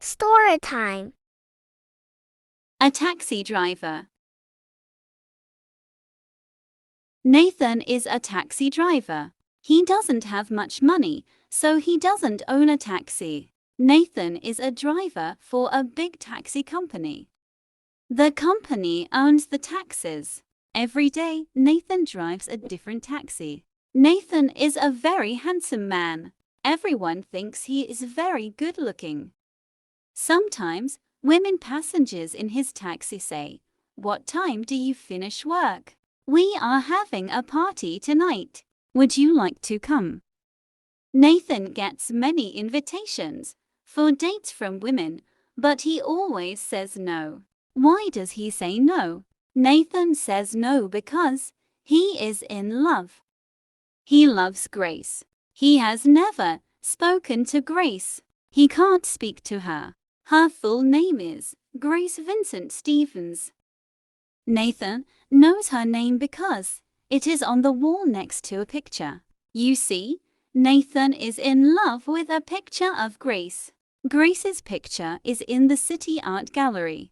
StoryTime. A taxi driver. Nathan is a taxi driver. He doesn't have much money, so he doesn't own a taxi. Nathan is a driver for a big taxi company. The company owns the taxis. Every day, Nathan drives a different taxi. Nathan is a very handsome man. Everyone thinks he is very good looking. Sometimes, women passengers in his taxi say, "What time do you finish work? We are having a party tonight. Would you like to come?" Nathan gets many invitations for dates from women, but he always says no. Why does he say no? Nathan says no because he is in love. He loves Grace. He has never spoken to Grace. He can't speak to her. Her full name is Grace Vincent Stevens. Nathan knows her name because it is on the wall next to a picture. You see, Nathan is in love with a picture of Grace. Grace's picture is in the city art gallery.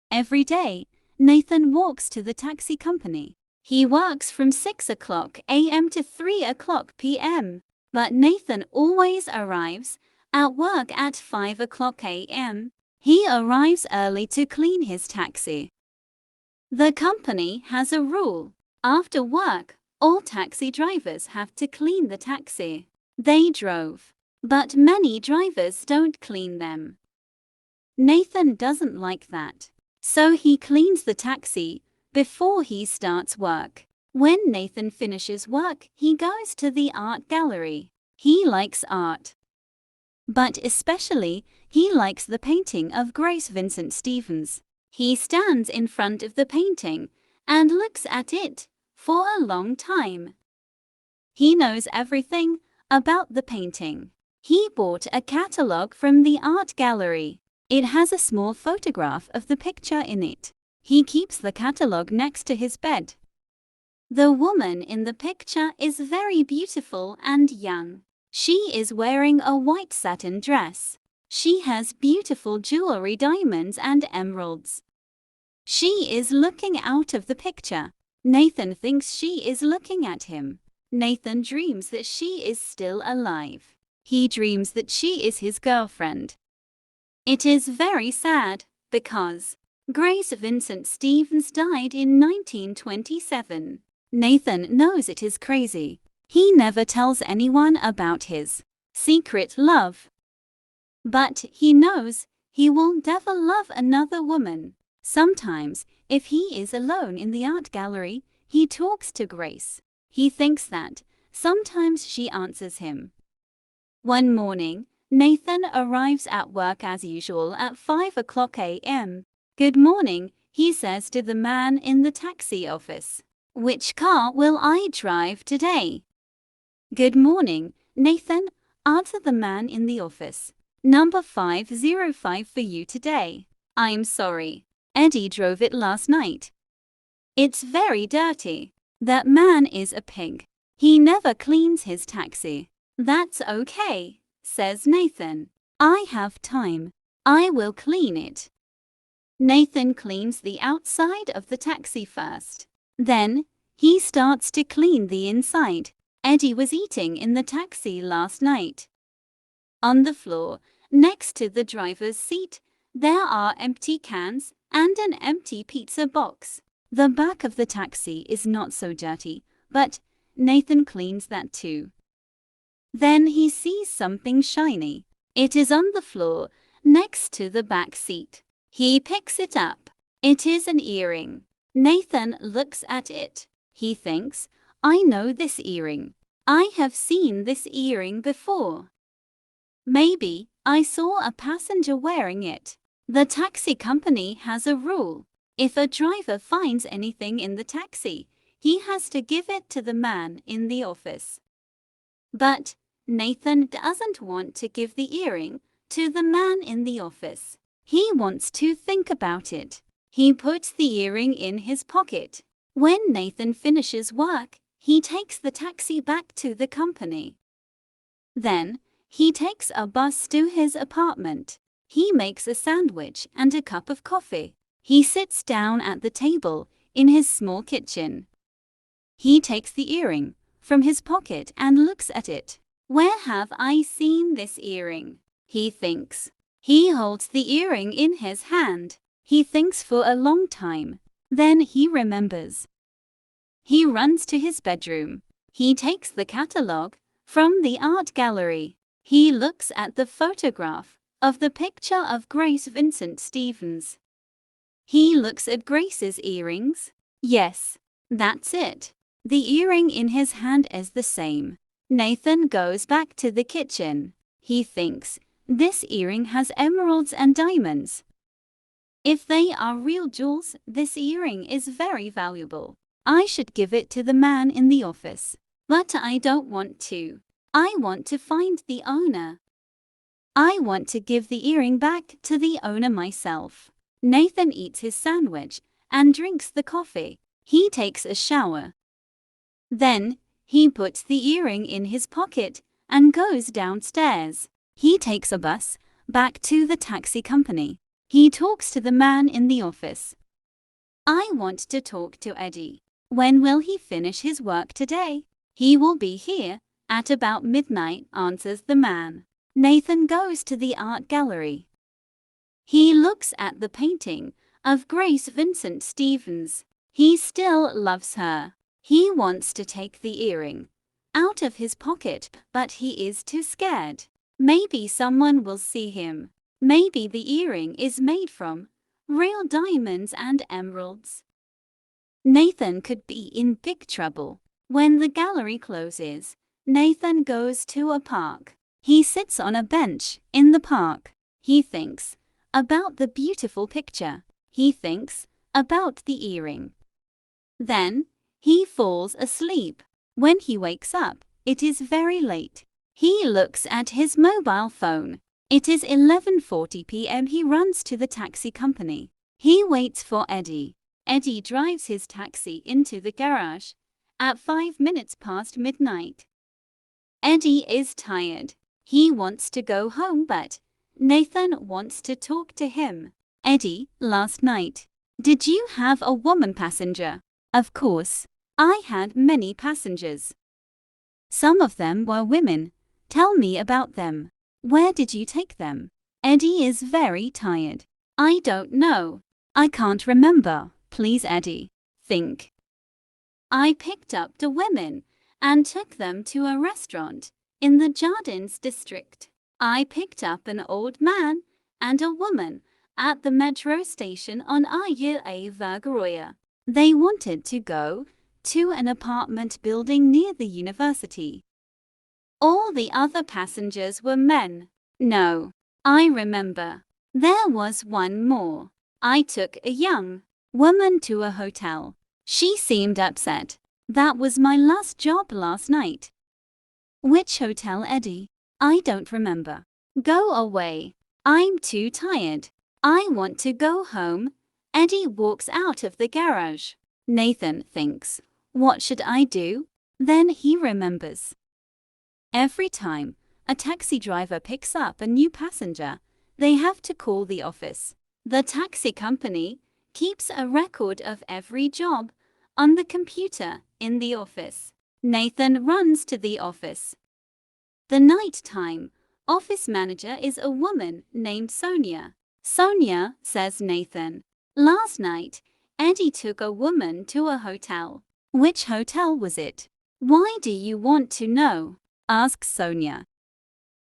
Every day, Nathan walks to the taxi company. He works from 6 o'clock a.m. to 3 o'clock p.m., but Nathan always arrives at work at 5 o'clock a.m. He arrives early to clean his taxi. The company has a rule. After work, all taxi drivers have to clean the taxi they drove, but many drivers don't clean them. Nathan doesn't like that, so he cleans the taxi before he starts work. When Nathan finishes work, he goes to the art gallery. He likes art, but especially he likes the painting of Grace Vincent Stevens. He stands in front of the painting and looks at it for a long time. He knows everything about the painting. He bought a catalogue from the art gallery. It has a small photograph of the picture in it. He keeps the catalogue next to his bed. The woman in the picture is very beautiful and young. She is wearing a white satin dress. She has beautiful jewelry, diamonds and emeralds. She is looking out of the picture. Nathan thinks she is looking at him. Nathan dreams that she is still alive. He dreams that she is his girlfriend. It is very sad because Grace Vincent Stevens died in 1927. Nathan knows it is crazy. He never tells anyone about his secret love. But he knows he will never love another woman. Sometimes, if he is alone in the art gallery, he talks to Grace. He thinks that sometimes she answers him. One morning, Nathan arrives at work as usual at 5 o'clock a.m. "Good morning," he says to the man in the taxi office. "Which car will I drive today?" "Good morning, Nathan," answered the man in the office. "Number 505 for you today." "I'm sorry. Eddie drove it last night. It's very dirty." "That man is a pig. He never cleans his taxi." "That's okay," says Nathan. "I have time. I will clean it." Nathan cleans the outside of the taxi first. Then, he starts to clean the inside. Eddie was eating in the taxi last night. On the floor, next to the driver's seat, there are empty cans and an empty pizza box. The back of the taxi is not so dirty, but Nathan cleans that too. Then he sees something shiny. It is on the floor next to the back seat. He picks it up. It is an earring. Nathan looks at it. He thinks, "I know this earring. I have seen this earring before. Maybe I saw a passenger wearing it." The taxi company has a rule. If a driver finds anything in the taxi, he has to give it to the man in the office. But Nathan doesn't want to give the earring to the man in the office. He wants to think about it. He puts the earring in his pocket. When Nathan finishes work, he takes the taxi back to the company. Then, he takes a bus to his apartment. He makes a sandwich and a cup of coffee. He sits down at the table in his small kitchen. He takes the earring from his pocket and looks at it. Where have I seen this earring? He thinks. He holds the earring in his hand. He thinks for a long time. Then he remembers. He runs to his bedroom. He takes the catalogue from the art gallery. He looks at the photograph of the picture of Grace Vincent Stevens. He looks at Grace's earrings. Yes, that's it. The earring in his hand is the same. Nathan goes back to the kitchen. He thinks, this earring has emeralds and diamonds. If they are real jewels, this earring is very valuable. I should give it to the man in the office. But I don't want to. I want to find the owner. I want to give the earring back to the owner myself. Nathan eats his sandwich and drinks the coffee. He takes a shower. Then, he puts the earring in his pocket and goes downstairs. He takes a bus back to the taxi company. He talks to the man in the office. I want to talk to Eddie. When will he finish his work today? He will be here at about midnight, answers the man. Nathan goes to the art gallery. He looks at the painting of Grace Vincent Stevens. He still loves her. He wants to take the earring out of his pocket, but he is too scared. Maybe someone will see him. Maybe the earring is made from real diamonds and emeralds. Nathan could be in big trouble. When the gallery closes, Nathan goes to a park. He sits on a bench in the park. He thinks about the beautiful picture. He thinks about the earring. Then, he falls asleep. When he wakes up, it is very late. He looks at his mobile phone. It is 11:40 p.m. He runs to the taxi company. He waits for Eddie. Eddie drives his taxi into the garage at 5 minutes past midnight. Eddie is tired. He wants to go home, but Nathan wants to talk to him. Eddie, last night, did you have a woman passenger? Of course. I had many passengers. Some of them were women. Tell me about them. Where did you take them? Eddie is very tired. I don't know. I can't remember. Please, Eddie, think. I picked up the women and took them to a restaurant in the Jardins district. I picked up an old man and a woman at the metro station on ieltslistening. They wanted to go to an apartment building near the university. All the other passengers were men. No, I remember. There was one more. I took a young woman to a hotel. She seemed upset. That was my last job last night. Which hotel, Eddie? I don't remember. Go away. I'm too tired. I want to go home. Eddie walks out of the garage. Nathan thinks, what should I do? Then he remembers. Every time a taxi driver picks up a new passenger, they have to call the office. The taxi company keeps a record of every job on the computer in the office. Nathan runs to the office. The nighttime office manager is a woman named Sonia. Sonia, says Nathan, last night, Eddie took a woman to a hotel. Which hotel was it? Why do you want to know? Asks Sonia.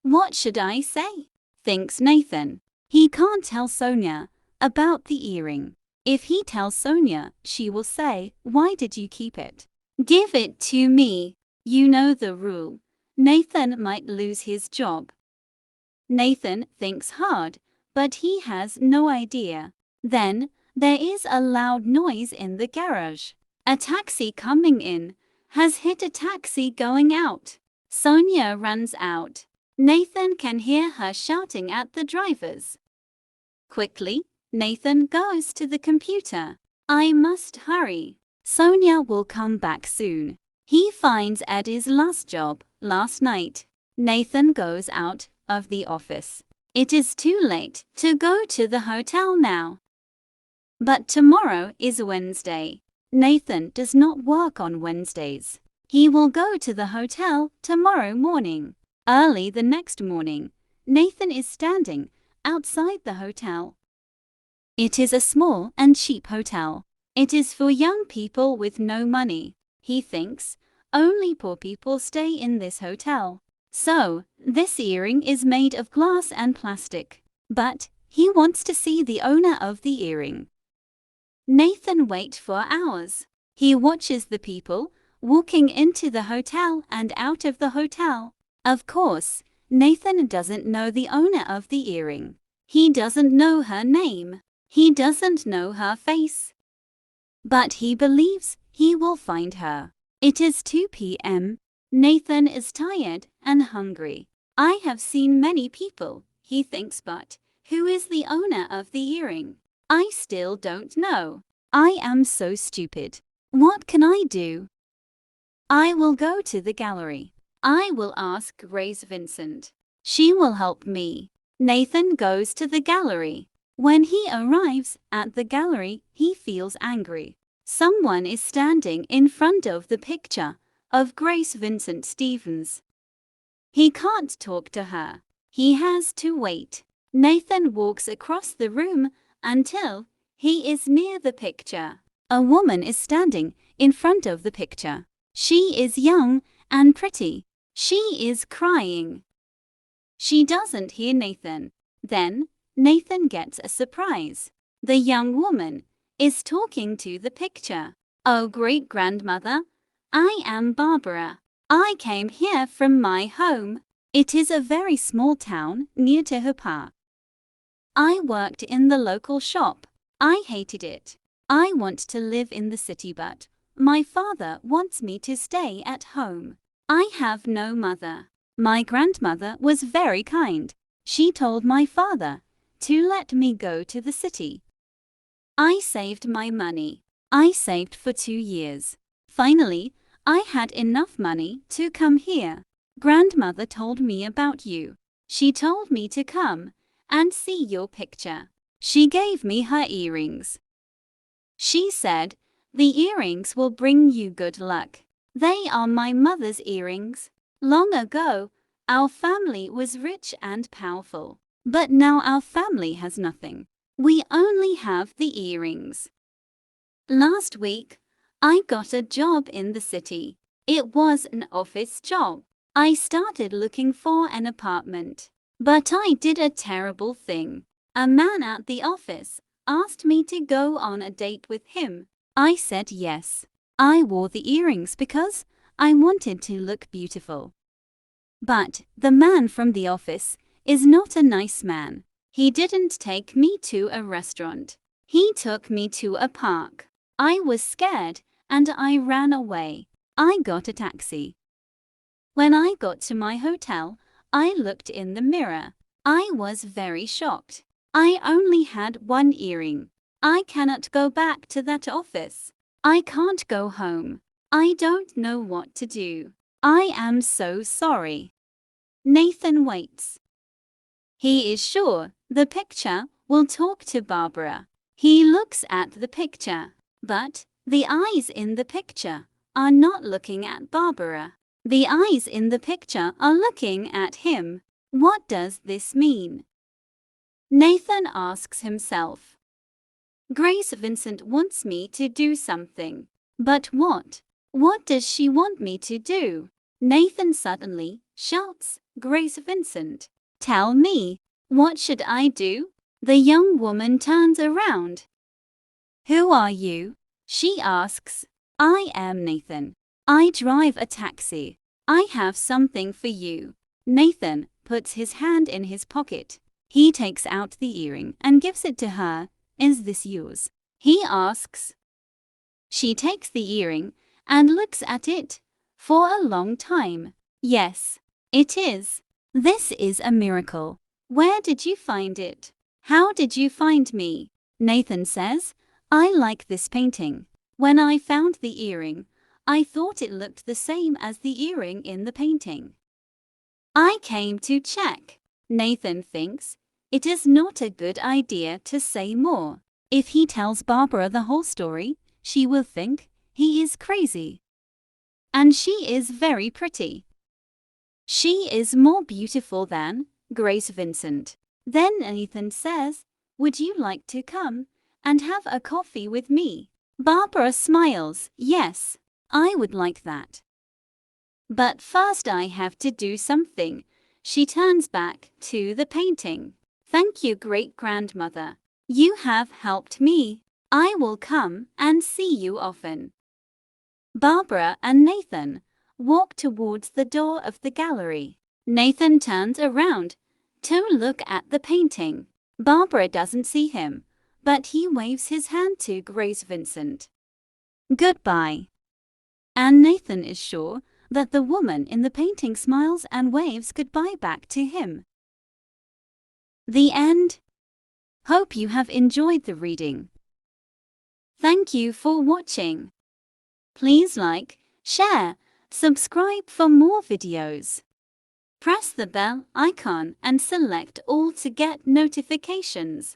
What should I say? Thinks Nathan. He can't tell Sonia about the earring. If he tells Sonia, she will say, why did you keep it? Give it to me. You know the rule. Nathan might lose his job. Nathan thinks hard, but he has no idea. Then, there is a loud noise in the garage. A taxi coming in has hit a taxi going out. Sonia runs out. Nathan can hear her shouting at the drivers. Quickly, Nathan goes to the computer. I must hurry. Sonia will come back soon. He finds Eddie's last job last night. Nathan goes out of the office. It is too late to go to the hotel now. But tomorrow is Wednesday. Nathan does not work on Wednesdays. He will go to the hotel tomorrow morning. Early the next morning, Nathan is standing outside the hotel. It is a small and cheap hotel. It is for young people with no money. He thinks only poor people stay in this hotel. So, this earring is made of glass and plastic. But he wants to see the owner of the earring. Nathan waits for hours. He watches the people walking into the hotel and out of the hotel. Of course, Nathan doesn't know the owner of the earring. He doesn't know her name. He doesn't know her face. But he believes he will find her. It is 2 p.m. Nathan is tired and hungry. I have seen many people, he thinks, but who is the owner of the earring? I still don't know. I am so stupid. What can I do? I will go to the gallery. I will ask Grace Vincent. She will help me. Nathan goes to the gallery. When he arrives at the gallery, he feels angry. Someone is standing in front of the picture of Grace Vincent Stevens. He can't talk to her. He has to wait. Nathan walks across the room until he is near the picture. A woman is standing in front of the picture. She is young and pretty. She is crying. She doesn't hear Nathan. Then, Nathan gets a surprise. The young woman is talking to the picture. Oh, great-grandmother, I am Barbara. I came here from my home. It is a very small town near Tehupa. I worked in the local shop. I hated it. I want to live in the city, but my father wants me to stay at home. I have no mother. My grandmother was very kind. She told my father to let me go to the city. I saved my money. I saved for 2 years. Finally, I had enough money to come here. Grandmother told me about you. She told me to come and see your picture. She gave me her earrings. She said, the earrings will bring you good luck. They are my mother's earrings. Long ago, our family was rich and powerful. But now our family has nothing. We only have the earrings. Last week, I got a job in the city. It was an office job. I started looking for an apartment. But I did a terrible thing. A man at the office asked me to go on a date with him. I said yes. I wore the earrings because I wanted to look beautiful. But the man from the office is not a nice man. He didn't take me to a restaurant. He took me to a park. I was scared and I ran away. I got a taxi. When I got to my hotel, I looked in the mirror. I was very shocked. I only had one earring. I cannot go back to that office. I can't go home. I don't know what to do. I am so sorry. Nathan waits. He is sure the picture will talk to Barbara. He looks at the picture, but the eyes in the picture are not looking at Barbara. The eyes in the picture are looking at him. What does this mean? Nathan asks himself. Grace Vincent wants me to do something. But what? What does she want me to do? Nathan suddenly shouts, Grace Vincent, tell me, what should I do? The young woman turns around. Who are you? She asks. I am Nathan. I drive a taxi. I have something for you. Nathan puts his hand in his pocket. He takes out the earring and gives it to her. Is this yours? He asks. She takes the earring and looks at it for a long time. Yes, it is. This is a miracle. Where did you find it? How did you find me? Nathan says, I like this painting. When I found the earring, I thought it looked the same as the earring in the painting. I came to check. Nathan thinks It is not a good idea to say more. If he tells Barbara the whole story, she will think he is crazy. And she is very pretty. She is more beautiful than Grace Vincent. Then Nathan says, "Would you like to come and have a coffee with me?" Barbara smiles. "Yes, I would like that. But first I have to do something." She turns back to the painting. "Thank you, great-grandmother. You have helped me. I will come and see you often." Barbara and Nathan walk towards the door of the gallery. Nathan turns around to look at the painting. Barbara doesn't see him, but he waves his hand to Grace Vincent. "Goodbye." And Nathan is sure that the woman in the painting smiles and waves goodbye back to him. The end. Hope you have enjoyed the reading. Thank you for watching. Please like, share, subscribe for more videos. Press the bell icon and select all to get notifications.